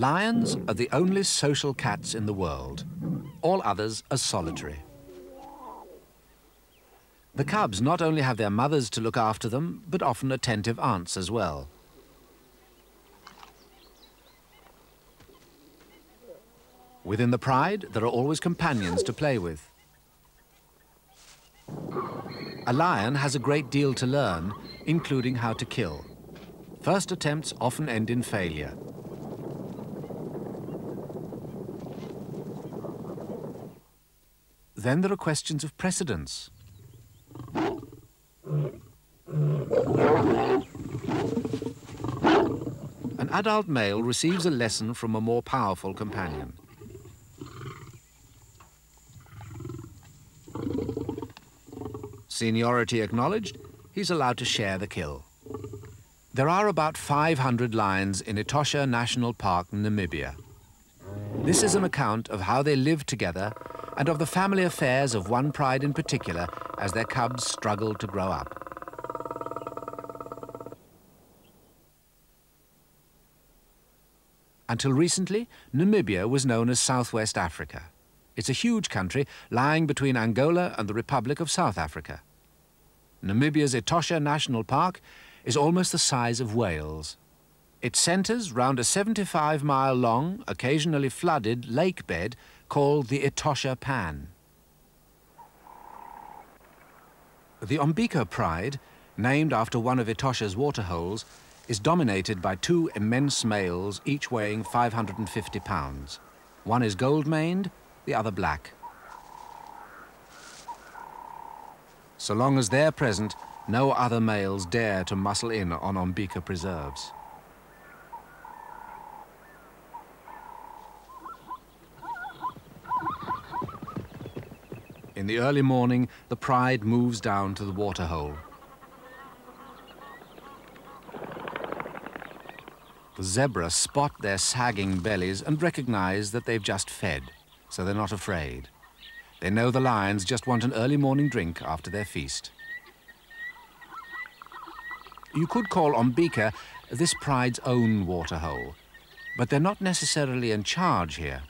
Lions are the only social cats in the world. All others are solitary. The cubs not only have their mothers to look after them, but often attentive aunts as well. Within the pride, there are always companions to play with. A lion has a great deal to learn, including how to kill. First attempts often end in failure. Then there are questions of precedence. An adult male receives a lesson from a more powerful companion. Seniority acknowledged, he's allowed to share the kill. There are about 500 lions in Etosha National Park, Namibia. This is an account of how they live together and of the family affairs of one pride in particular as their cubs struggle to grow up. Until recently, Namibia was known as Southwest Africa. It's a huge country lying between Angola and the Republic of South Africa. Namibia's Etosha National Park is almost the size of Wales. It centres round a 75-mile-long, occasionally flooded lake bed called the Etosha Pan. The Ombika pride, named after one of Etosha's waterholes, is dominated by two immense males, each weighing 550 pounds. One is gold-maned, the other black. So long as they're present, no other males dare to muscle in on Ombika preserves. In the early morning, the pride moves down to the waterhole. The zebra spot their sagging bellies and recognize that they've just fed, so they're not afraid. They know the lions just want an early morning drink after their feast. You could call Ombika this pride's own waterhole, but they're not necessarily in charge here.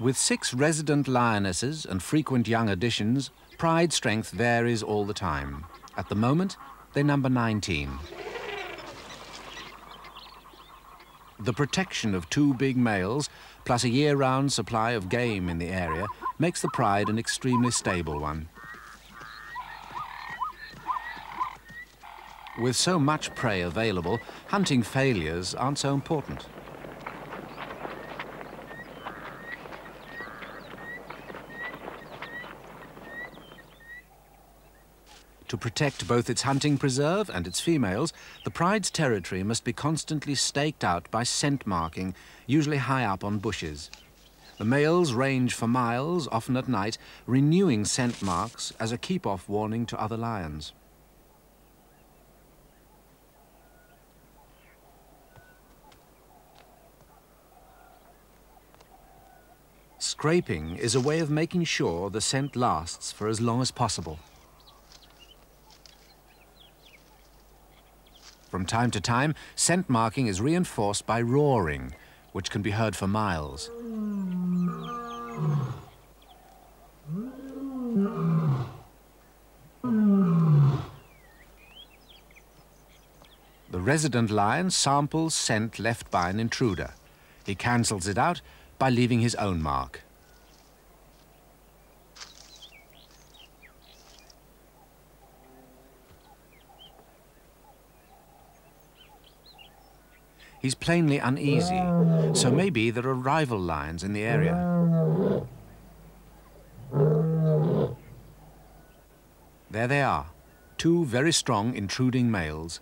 With 6 resident lionesses and frequent young additions, pride strength varies all the time. At the moment, they number 19. The protection of 2 big males, plus a year-round supply of game in the area, makes the pride an extremely stable one. With so much prey available, hunting failures aren't so important. To protect both its hunting preserve and its females, the pride's territory must be constantly staked out by scent marking, usually high up on bushes. The males range for miles, often at night, renewing scent marks as a keep-off warning to other lions. Scraping is a way of making sure the scent lasts for as long as possible. From time to time, scent marking is reinforced by roaring, which can be heard for miles. The resident lion samples scent left by an intruder. He cancels it out by leaving his own mark. He's plainly uneasy, so maybe there are rival lions in the area. There they are, 2 very strong intruding males.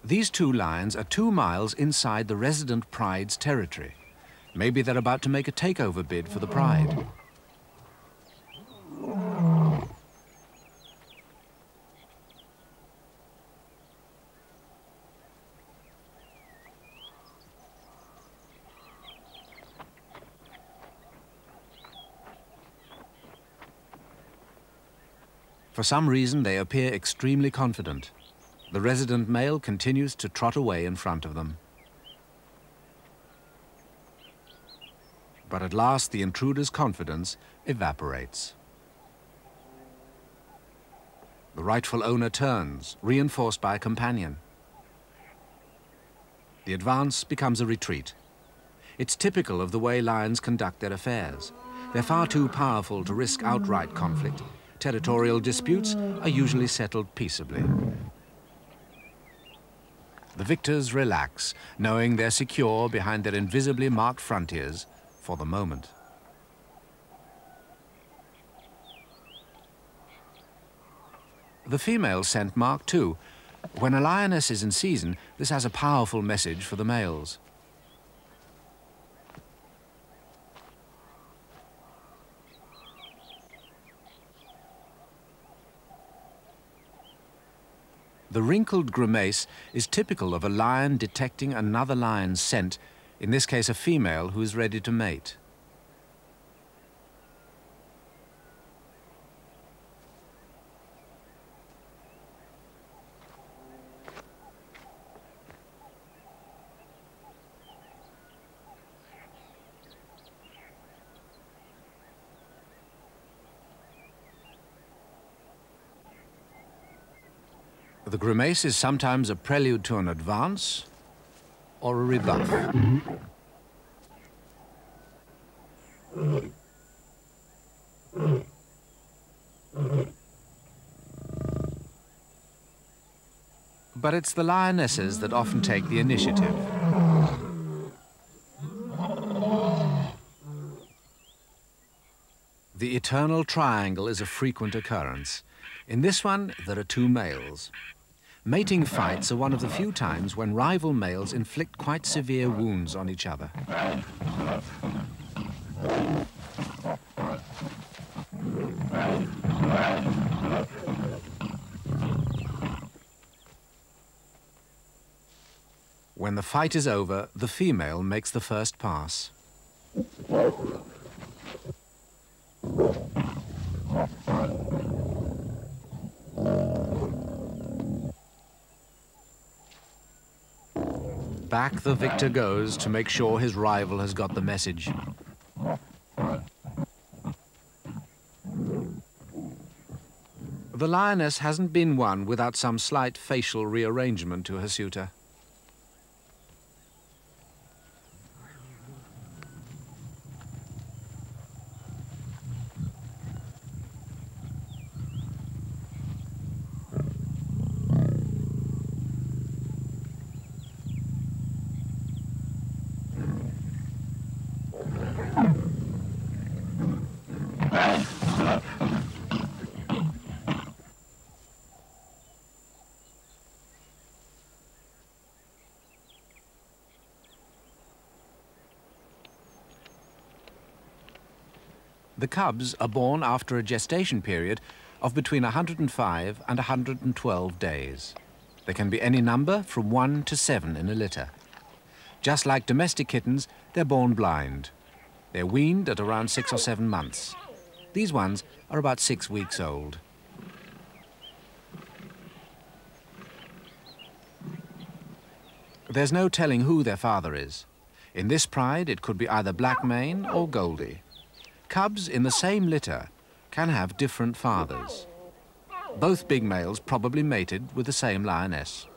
These 2 lions are 2 miles inside the resident pride's territory. Maybe they're about to make a takeover bid for the pride. For some reason, they appear extremely confident. The resident male continues to trot away in front of them. But at last, the intruder's confidence evaporates. The rightful owner turns, reinforced by a companion. The advance becomes a retreat. It's typical of the way lions conduct their affairs. They're far too powerful to risk outright conflict. Territorial disputes are usually settled peaceably. The victors relax, knowing they're secure behind their invisibly marked frontiers for the moment. The females scent mark too. When a lioness is in season, this has a powerful message for the males. The wrinkled grimace is typical of a lion detecting another lion's scent, in this case a female who is ready to mate. The grimace is sometimes a prelude to an advance or a rebuff. But it's the lionesses that often take the initiative. The eternal triangle is a frequent occurrence. In this one, there are two males. Mating fights are one of the few times when rival males inflict quite severe wounds on each other. When the fight is over, the female makes the first pass. Back the victor goes to make sure his rival has got the message. The lioness hasn't been won without some slight facial rearrangement to her suitor. The cubs are born after a gestation period of between 105 and 112 days. There can be any number from 1 to 7 in a litter. Just like domestic kittens, they're born blind. They're weaned at around 6 or 7 months. These ones are about 6 weeks old. There's no telling who their father is. In this pride, it could be either black mane or Goldie. Cubs in the same litter can have different fathers. Both big males probably mated with the same lioness.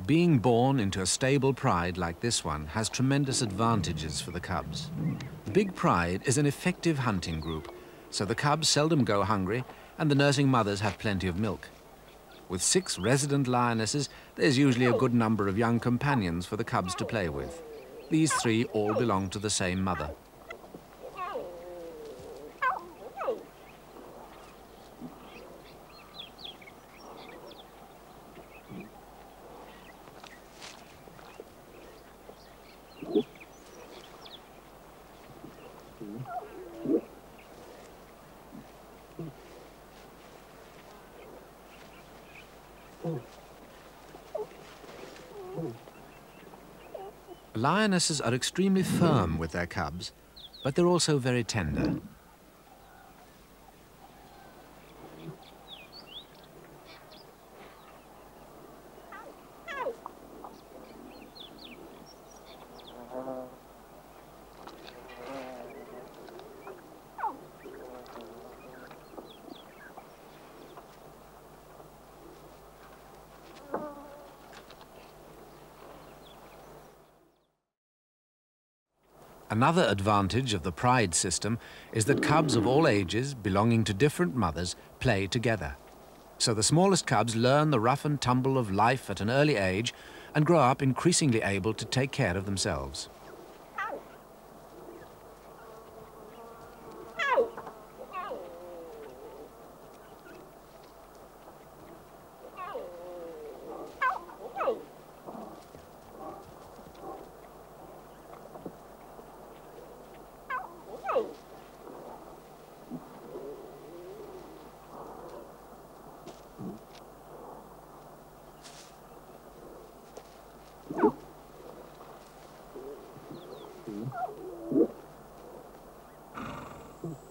Being born into a stable pride like this one has tremendous advantages for the cubs. Big pride is an effective hunting group, so the cubs seldom go hungry and the nursing mothers have plenty of milk. With 6 resident lionesses, there's usually a good number of young companions for the cubs to play with. These 3 all belong to the same mother. Lionesses are extremely firm with their cubs, but they're also very tender. Another advantage of the pride system is that cubs of all ages belonging to different mothers play together. So the smallest cubs learn the rough and tumble of life at an early age and grow up increasingly able to take care of themselves.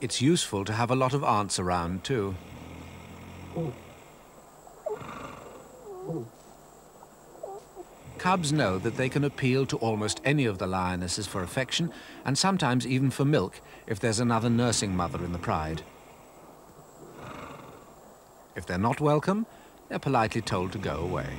It's useful to have a lot of aunts around, too. Cubs know that they can appeal to almost any of the lionesses for affection, and sometimes even for milk, if there's another nursing mother in the pride. If they're not welcome, they're politely told to go away.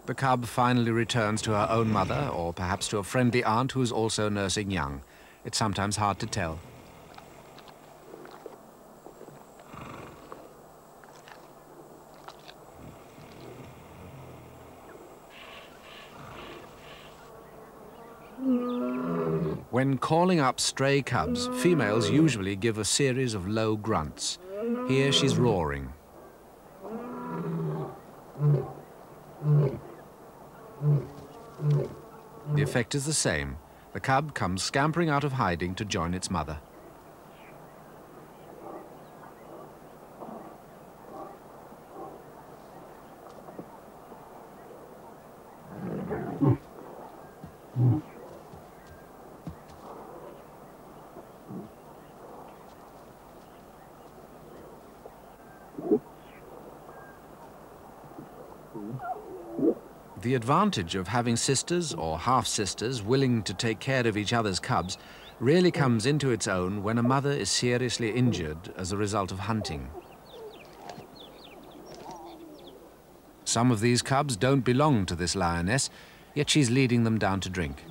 The cub finally returns to her own mother, or perhaps to a friendly aunt who is also nursing young. It's sometimes hard to tell. When calling up stray cubs, females usually give a series of low grunts. Here she's roaring. The effect is the same. The cub comes scampering out of hiding to join its mother. The advantage of having sisters or half-sisters willing to take care of each other's cubs really comes into its own when a mother is seriously injured as a result of hunting. Some of these cubs don't belong to this lioness, yet she's leading them down to drink.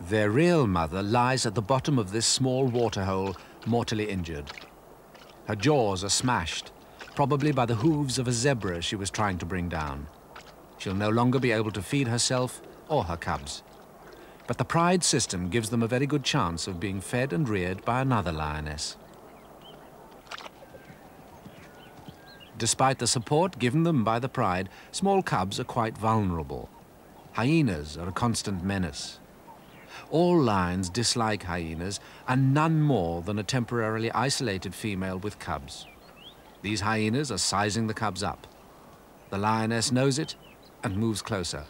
Their real mother lies at the bottom of this small waterhole, mortally injured. Her jaws are smashed, probably by the hooves of a zebra she was trying to bring down. She'll no longer be able to feed herself or her cubs. But the pride system gives them a very good chance of being fed and reared by another lioness. Despite the support given them by the pride, small cubs are quite vulnerable. Hyenas are a constant menace. All lions dislike hyenas, and none more than a temporarily isolated female with cubs. These hyenas are sizing the cubs up. The lioness knows it and moves closer.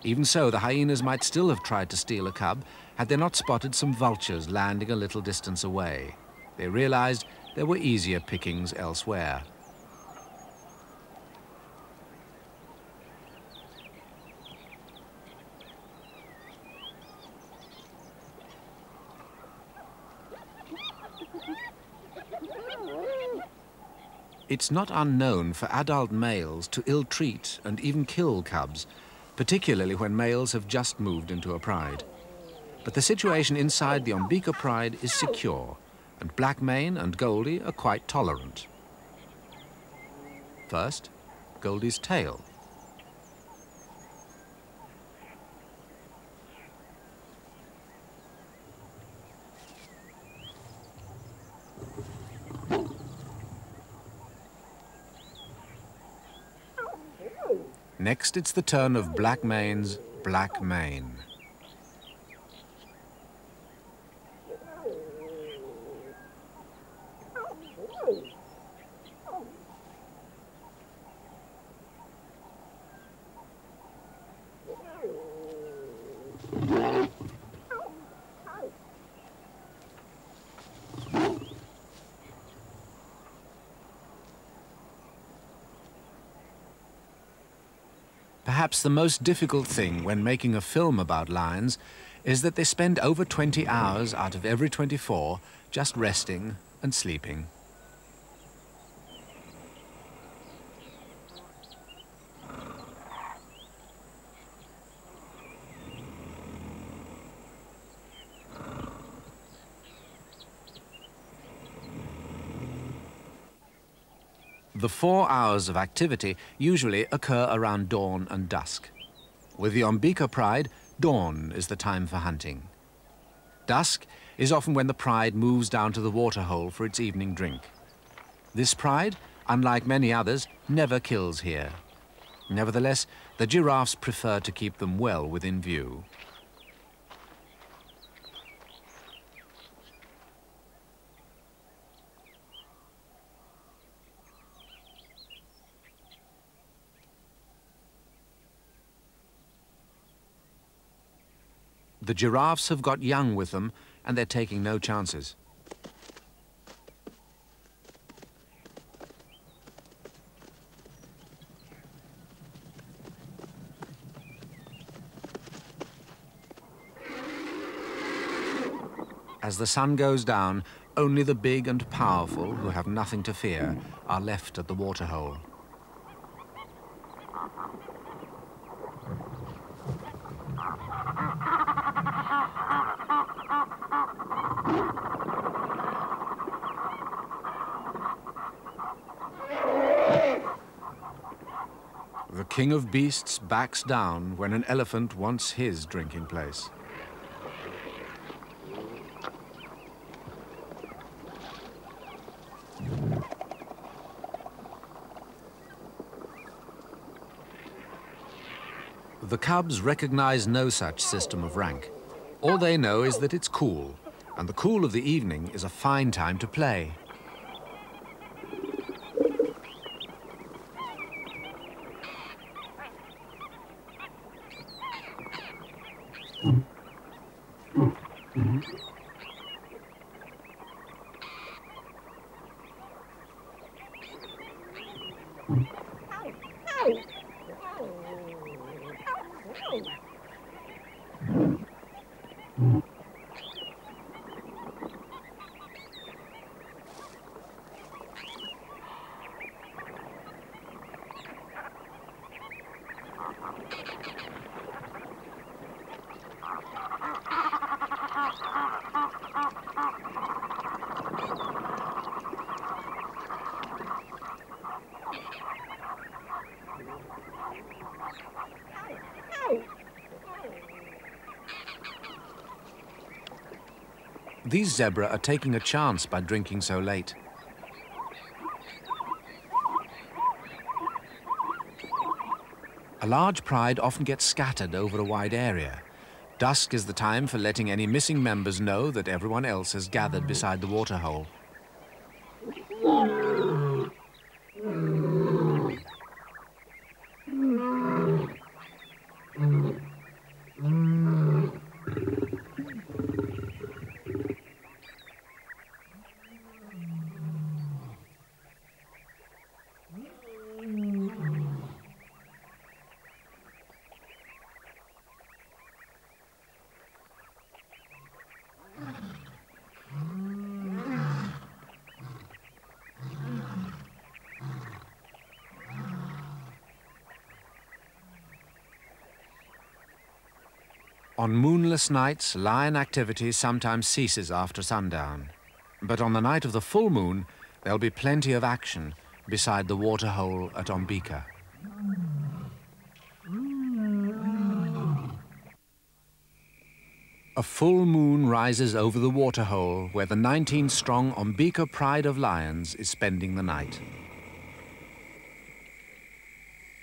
Even so, the hyenas might still have tried to steal a cub had they not spotted some vultures landing a little distance away. They realized there were easier pickings elsewhere. It's not unknown for adult males to ill-treat and even kill cubs, particularly when males have just moved into a pride. But the situation inside the Ombika pride is secure, and Blackmane and Goldie are quite tolerant. First, Goldie's tail. Next, it's the turn of Blackmane's black mane. Perhaps the most difficult thing when making a film about lions is that they spend over 20 hours out of every 24 just resting and sleeping. The 4 hours of activity usually occur around dawn and dusk. With the Ombika pride, dawn is the time for hunting. Dusk is often when the pride moves down to the waterhole for its evening drink. This pride, unlike many others, never kills here. Nevertheless, the giraffes prefer to keep them well within view. The giraffes have got young with them, and they're taking no chances. As the sun goes down, only the big and powerful, who have nothing to fear, are left at the waterhole. The king of beasts backs down when an elephant wants his drinking place. The cubs recognize no such system of rank. All they know is that it's cool, and the cool of the evening is a fine time to play. These zebra are taking a chance by drinking so late. A large pride often gets scattered over a wide area. Dusk is the time for letting any missing members know that everyone else has gathered beside the waterhole. On moonless nights, lion activity sometimes ceases after sundown. But on the night of the full moon, there'll be plenty of action beside the waterhole at Ombika. A full moon rises over the waterhole where the 19-strong Ombika pride of lions is spending the night.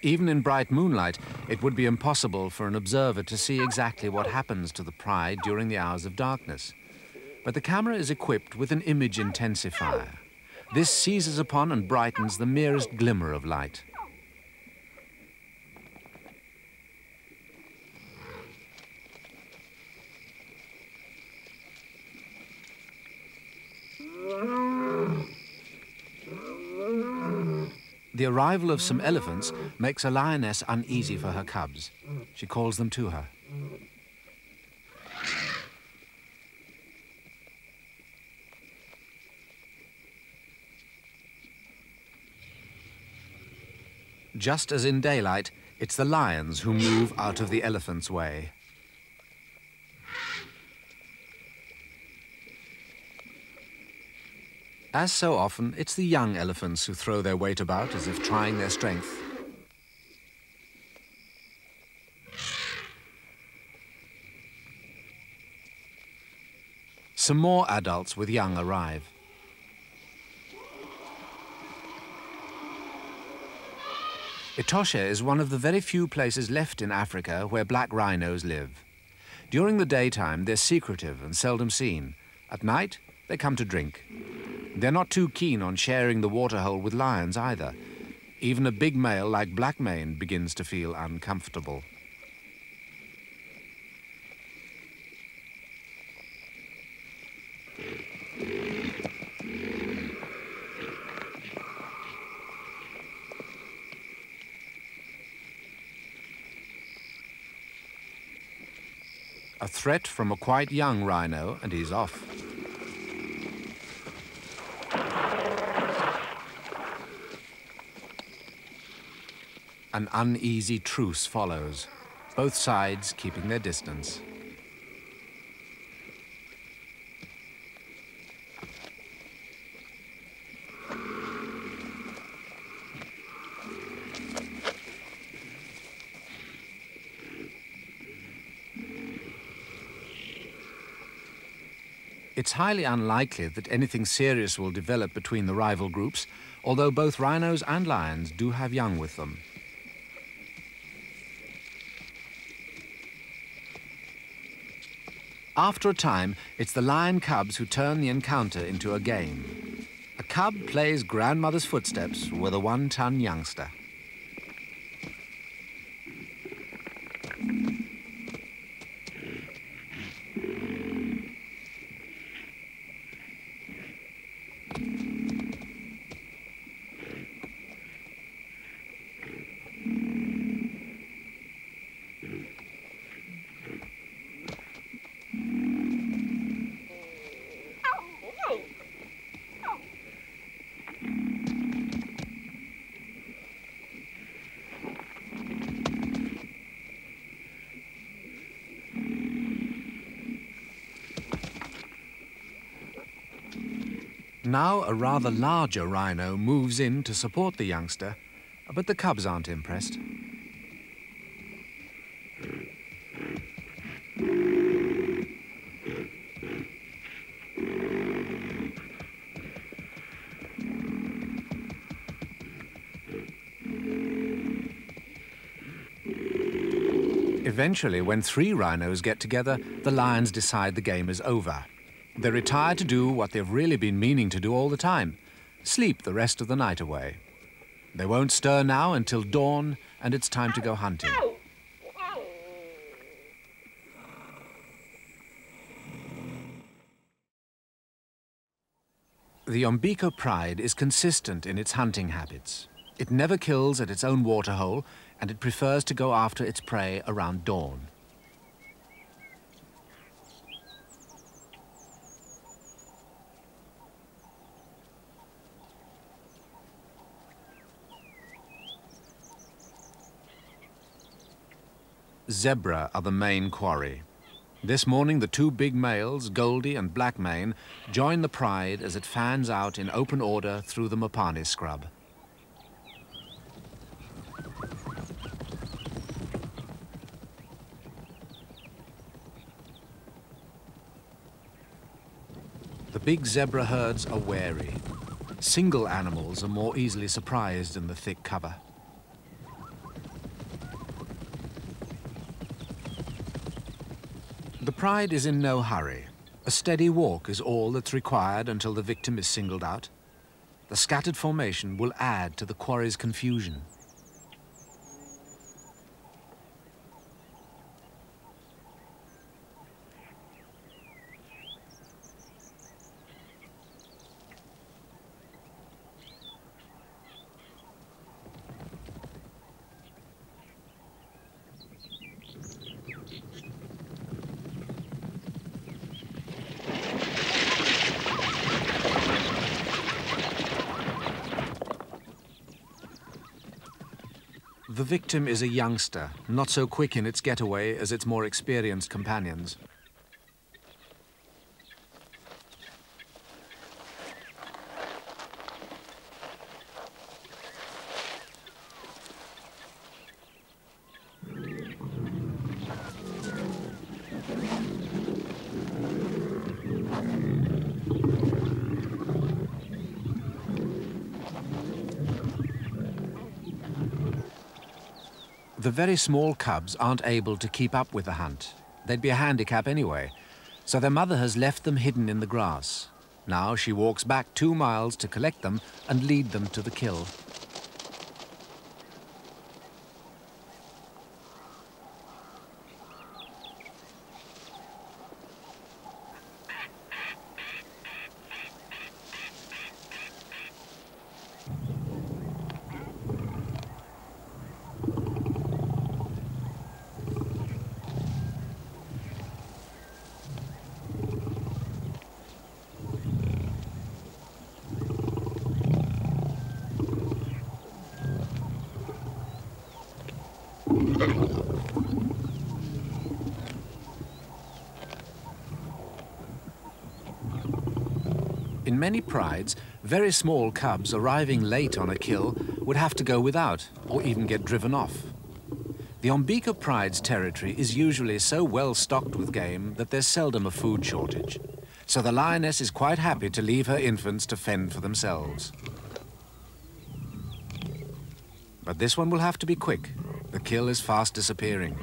Even in bright moonlight, it would be impossible for an observer to see exactly what happens to the pride during the hours of darkness. But the camera is equipped with an image intensifier. This seizes upon and brightens the merest glimmer of light. The arrival of some elephants makes a lioness uneasy for her cubs. She calls them to her. Just as in daylight, it's the lions who move out of the elephants' way. As so often, it's the young elephants who throw their weight about as if trying their strength. Some more adults with young arrive. Etosha is one of the very few places left in Africa where black rhinos live. During the daytime, they're secretive and seldom seen. At night, they come to drink. They're not too keen on sharing the waterhole with lions either. Even a big male like Blackmane begins to feel uncomfortable. A threat from a quite young rhino, and he's off. An uneasy truce follows, both sides keeping their distance. It's highly unlikely that anything serious will develop between the rival groups, although both rhinos and lions do have young with them. After a time, it's the lion cubs who turn the encounter into a game. A cub plays grandmother's footsteps with a one-ton youngster. Now a rather larger rhino moves in to support the youngster, but the cubs aren't impressed. Eventually, when 3 rhinos get together, the lions decide the game is over. They retire to do what they've really been meaning to do all the time, sleep the rest of the night away. They won't stir now until dawn, and it's time to go hunting. The Ombika pride is consistent in its hunting habits. It never kills at its own waterhole, and it prefers to go after its prey around dawn. Zebra are the main quarry. This morning, the two big males, Goldie and Blackmane, join the pride as it fans out in open order through the Mopane scrub. The big zebra herds are wary. Single animals are more easily surprised in the thick cover. The pride is in no hurry. A steady walk is all that's required until the victim is singled out. The scattered formation will add to the quarry's confusion. The victim is a youngster, not so quick in its getaway as its more experienced companions. The very small cubs aren't able to keep up with the hunt. They'd be a handicap anyway, so their mother has left them hidden in the grass. Now she walks back 2 miles to collect them and lead them to the kill. In many prides, very small cubs arriving late on a kill would have to go without, or even get driven off. The Ombika pride's territory is usually so well stocked with game that there's seldom a food shortage. So the lioness is quite happy to leave her infants to fend for themselves. But this one will have to be quick. The kill is fast disappearing.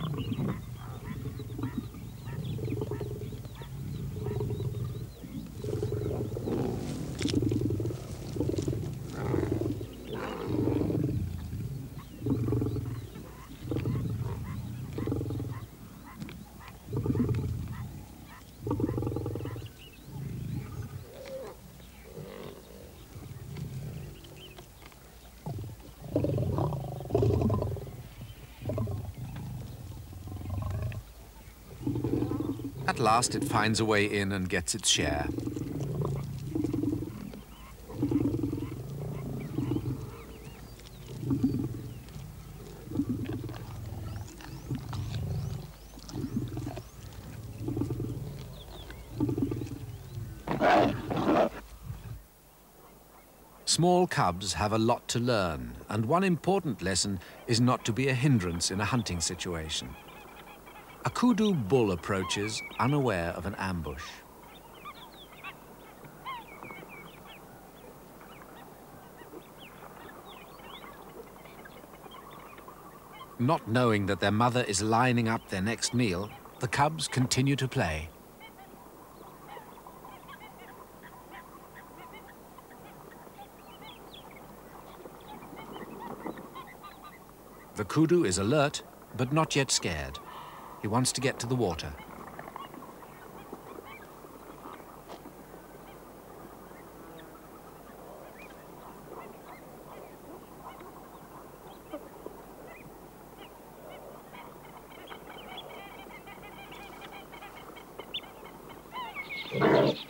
At last it finds a way in and gets its share. Small cubs have a lot to learn, and one important lesson is not to be a hindrance in a hunting situation. A kudu bull approaches, unaware of an ambush. Not knowing that their mother is lining up their next meal, the cubs continue to play. The kudu is alert, but not yet scared. He wants to get to the water.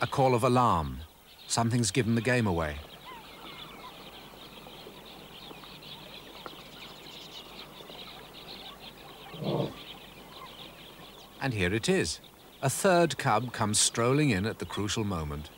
A call of alarm. Something's given the game away. And here it is, A third cub comes strolling in at the crucial moment.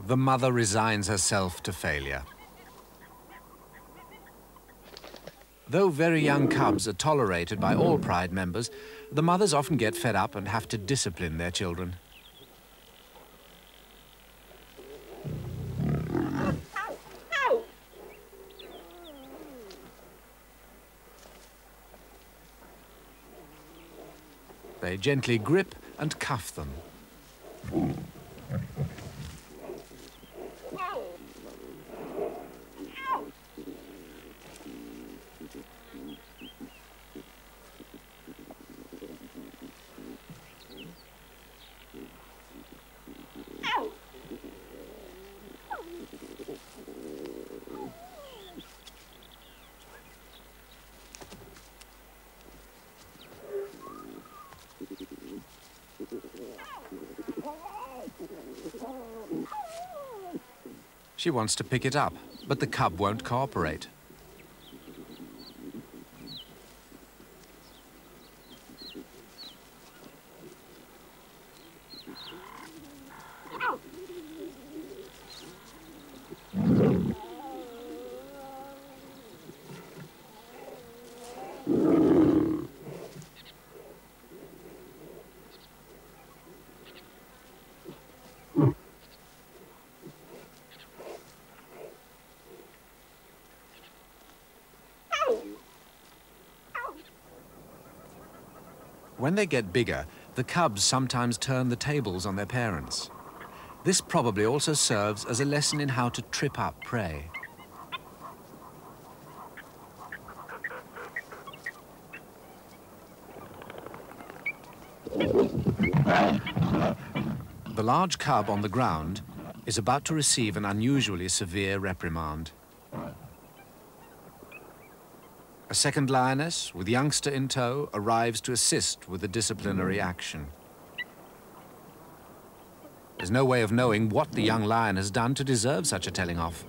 The mother resigns herself to failure. Though very young cubs are tolerated by all pride members, the mothers often get fed up and have to discipline their children. They gently grip and cuff them. She wants to pick it up, but the cub won't cooperate. When they get bigger, the cubs sometimes turn the tables on their parents. This probably also serves as a lesson in how to trip up prey. The large cub on the ground is about to receive an unusually severe reprimand. A second lioness, with youngster in tow, arrives to assist with the disciplinary action. There's no way of knowing what the young lion has done to deserve such a telling off.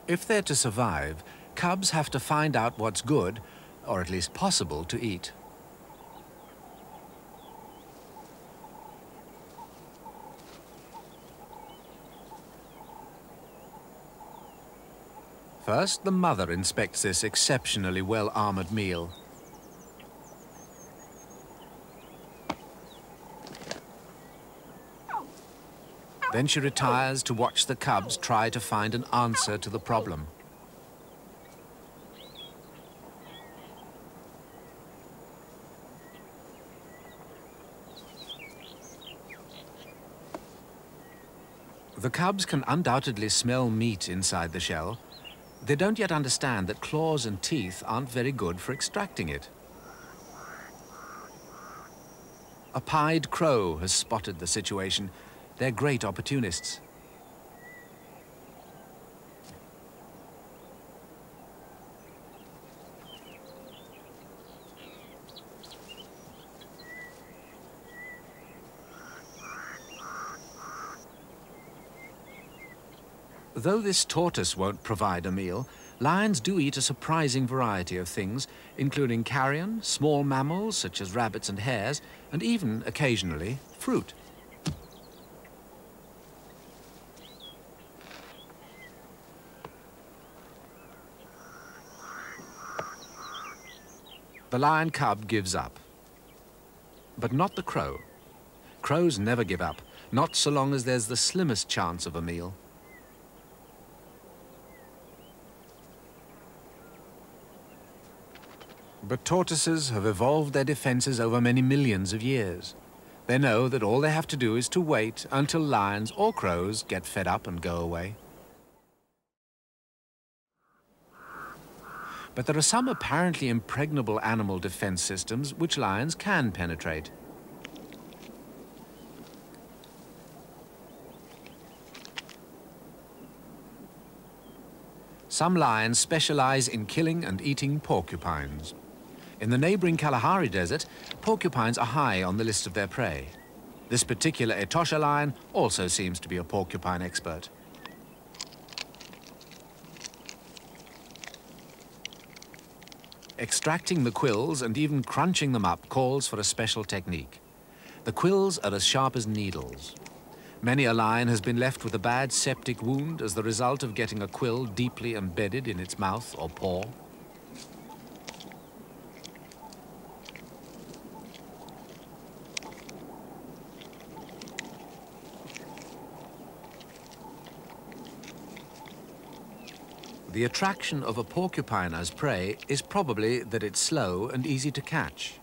If they're to survive, cubs have to find out what's good, or at least possible, to eat. First, the mother inspects this exceptionally well-armored meal. Then she retires to watch the cubs try to find an answer to the problem. The cubs can undoubtedly smell meat inside the shell. They don't yet understand that claws and teeth aren't very good for extracting it. A pied crow has spotted the situation. They're great opportunists. Though this tortoise won't provide a meal, Lions do eat a surprising variety of things, including carrion, small mammals such as rabbits and hares, and even, occasionally, fruit. The lion cub gives up. But not the crow. Crows never give up, not so long as there's the slimmest chance of a meal. But tortoises have evolved their defenses over many millions of years. They know that all they have to do is to wait until lions or crows get fed up and go away. But there are some apparently impregnable animal defense systems which lions can penetrate. Some lions specialize in killing and eating porcupines. In the neighboring Kalahari Desert, porcupines are high on the list of their prey. This particular Etosha lion also seems to be a porcupine expert. Extracting the quills and even crunching them up calls for a special technique. The quills are as sharp as needles. Many a lion has been left with a bad septic wound as the result of getting a quill deeply embedded in its mouth or paw. The attraction of a porcupine as prey is probably that it's slow and easy to catch.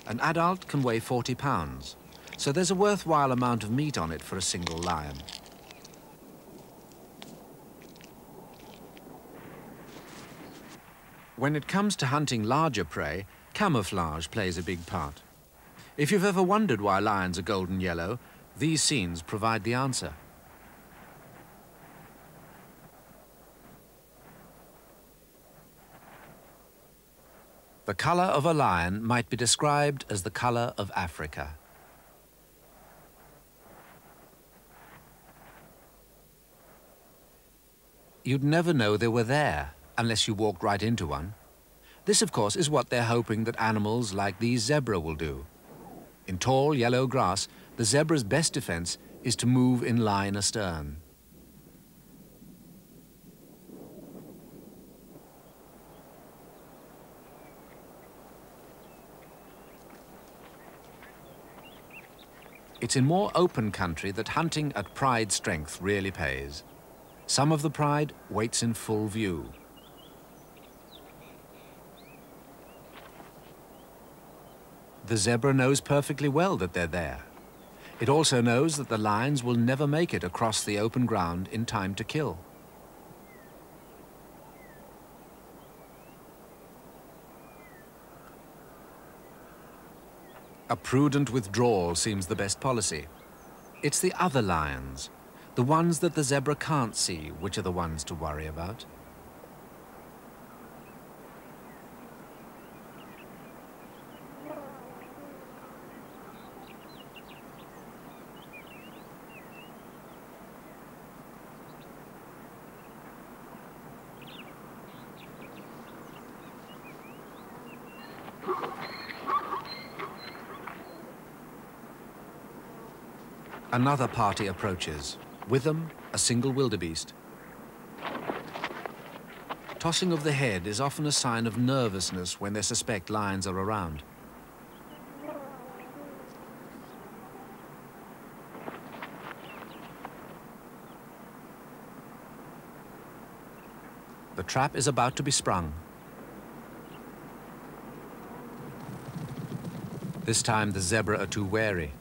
An adult can weigh 40 pounds, so there's a worthwhile amount of meat on it for a single lion. When it comes to hunting larger prey, camouflage plays a big part. If you've ever wondered why lions are golden yellow, these scenes provide the answer. The color of a lion might be described as the color of Africa. You'd never know they were there unless you walked right into one. This, of course, is what they're hoping that animals like these zebra will do. In tall yellow grass, the zebra's best defense is to move in line astern. It's in more open country that hunting at pride strength really pays. Some of the pride waits in full view. The zebra knows perfectly well that they're there. It also knows that the lions will never make it across the open ground in time to kill. A prudent withdrawal seems the best policy. It's the other lions, the ones that the zebra can't see, which are the ones to worry about. Another party approaches. With them, a single wildebeest. Tossing of the head is often a sign of nervousness when they suspect lions are around. The trap is about to be sprung. This time the zebra are too wary.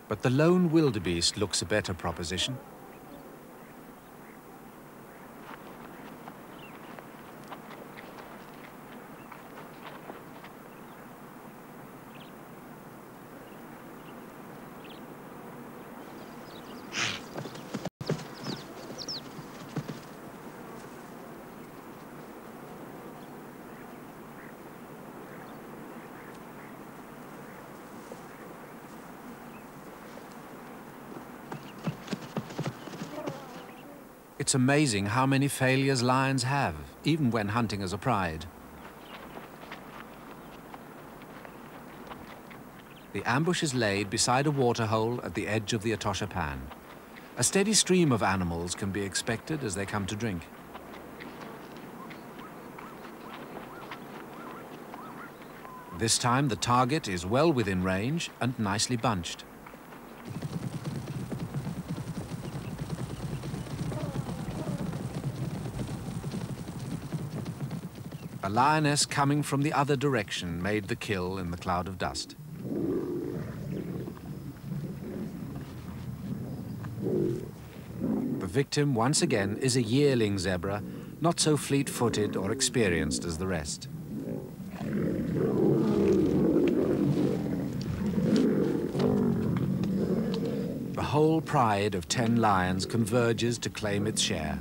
But the lone wildebeest looks a better proposition. It's amazing how many failures lions have, even when hunting as a pride. The ambush is laid beside a waterhole at the edge of the Etosha Pan. A steady stream of animals can be expected as they come to drink. This time the target is well within range and nicely bunched. A lioness coming from the other direction made the kill in the cloud of dust. The victim, once again, is a yearling zebra, not so fleet-footed or experienced as the rest. The whole pride of 10 lions converges to claim its share.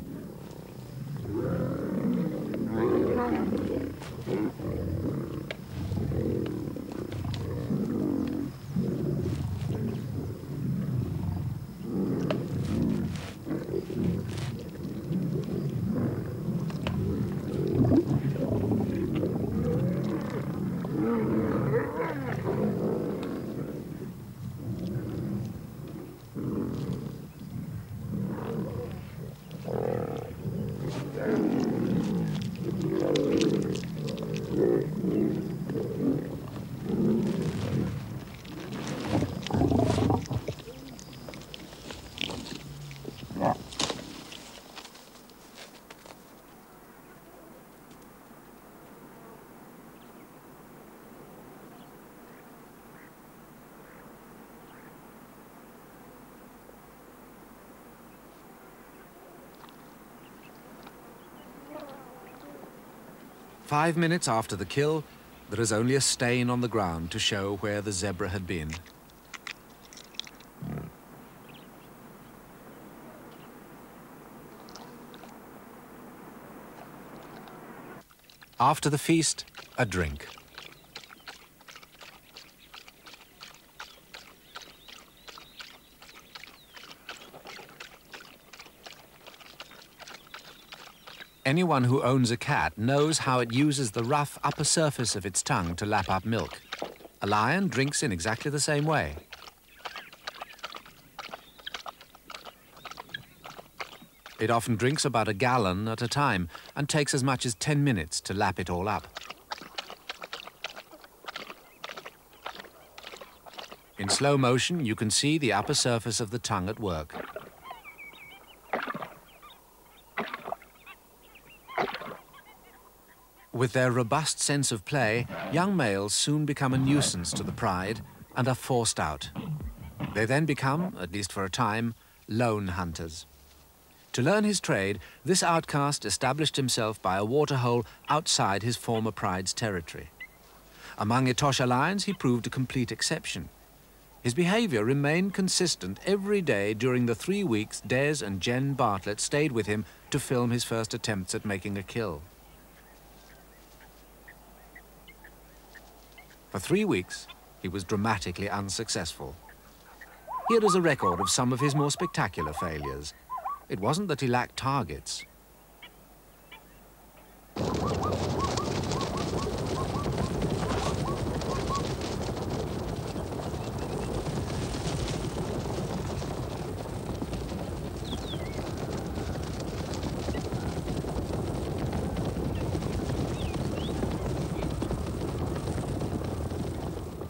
Five minutes after the kill, there is only a stain on the ground to show where the zebra had been. After the feast, a drink. Anyone who owns a cat knows how it uses the rough upper surface of its tongue to lap up milk. A lion drinks in exactly the same way. It often drinks about a gallon at a time and takes as much as 10 minutes to lap it all up. In slow motion, you can see the upper surface of the tongue at work. With their robust sense of play, young males soon become a nuisance to the pride and are forced out. They then become, at least for a time, lone hunters. To learn his trade, this outcast established himself by a waterhole outside his former pride's territory. Among Etosha lions, he proved a complete exception. His behavior remained consistent every day during the 3 weeks Des and Jen Bartlett stayed with him to film his first attempts at making a kill. For 3 weeks, he was dramatically unsuccessful. Here is a record of some of his more spectacular failures. It wasn't that he lacked targets.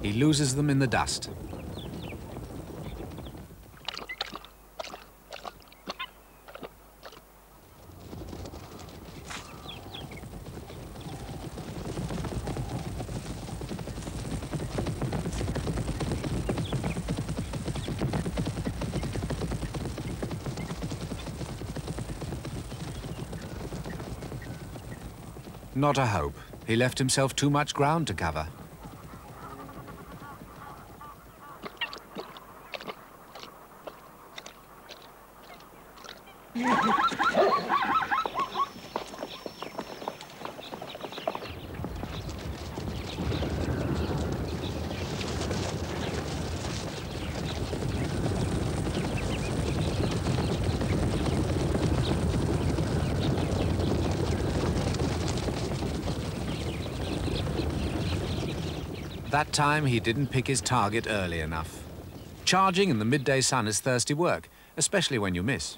He loses them in the dust. Not a hope. He left himself too much ground to cover. That time he didn't pick his target early enough. Charging in the midday sun is thirsty work, especially when you miss.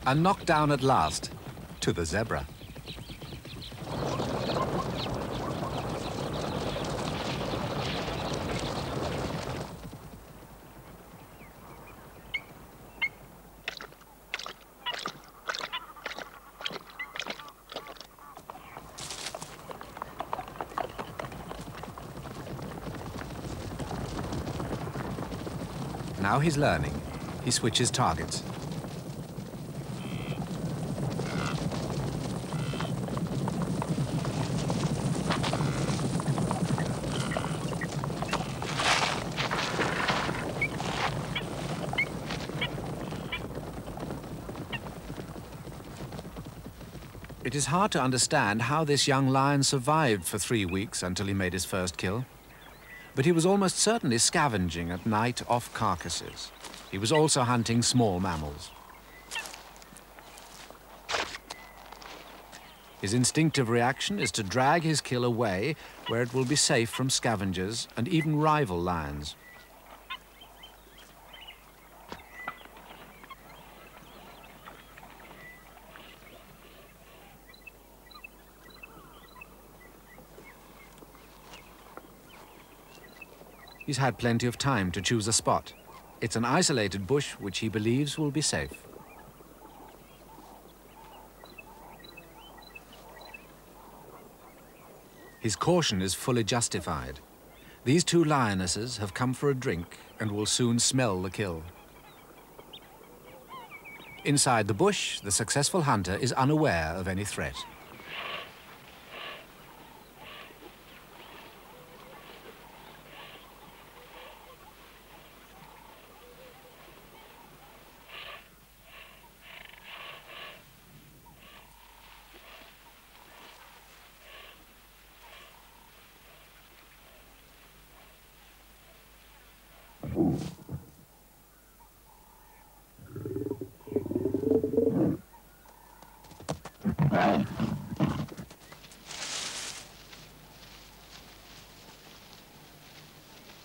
And knocked down at last to the zebra. Now he's learning. He switches targets. It is hard to understand how this young lion survived for 3 weeks until he made his first kill. But he was almost certainly scavenging at night off carcasses. He was also hunting small mammals. His instinctive reaction is to drag his kill away where it will be safe from scavengers and even rival lions. He's had plenty of time to choose a spot. It's an isolated bush which he believes will be safe. His caution is fully justified. These two lionesses have come for a drink and will soon smell the kill. Inside the bush, the successful hunter is unaware of any threat.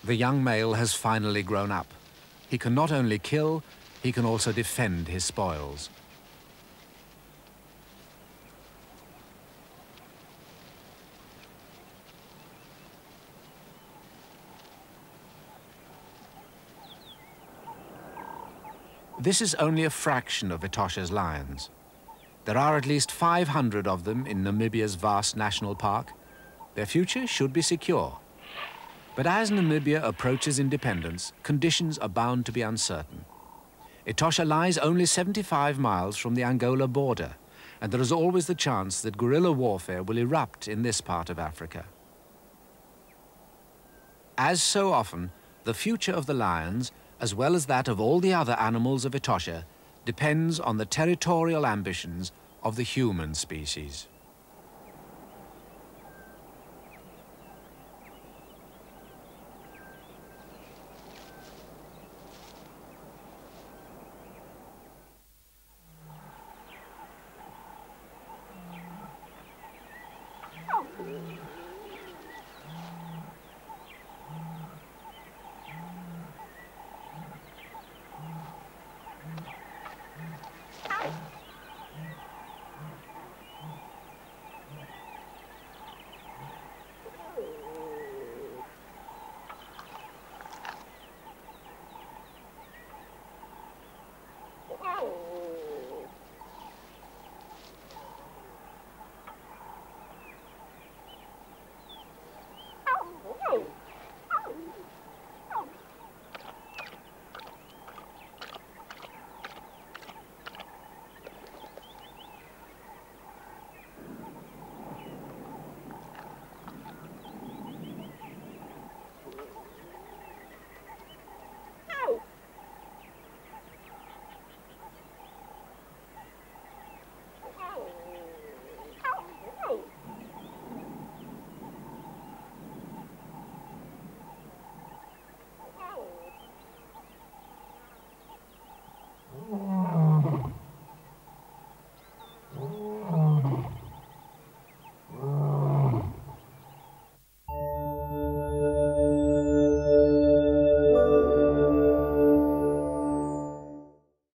The young male has finally grown up. He can not only kill, he can also defend his spoils. This is only a fraction of Etosha's lions. There are at least 500 of them in Namibia's vast national park. Their future should be secure. But as Namibia approaches independence, conditions are bound to be uncertain. Etosha lies only 75 miles from the Angola border, and there is always the chance that guerrilla warfare will erupt in this part of Africa. As so often, the future of the lions, as well as that of all the other animals of Etosha, depends on the territorial ambitions of the human species.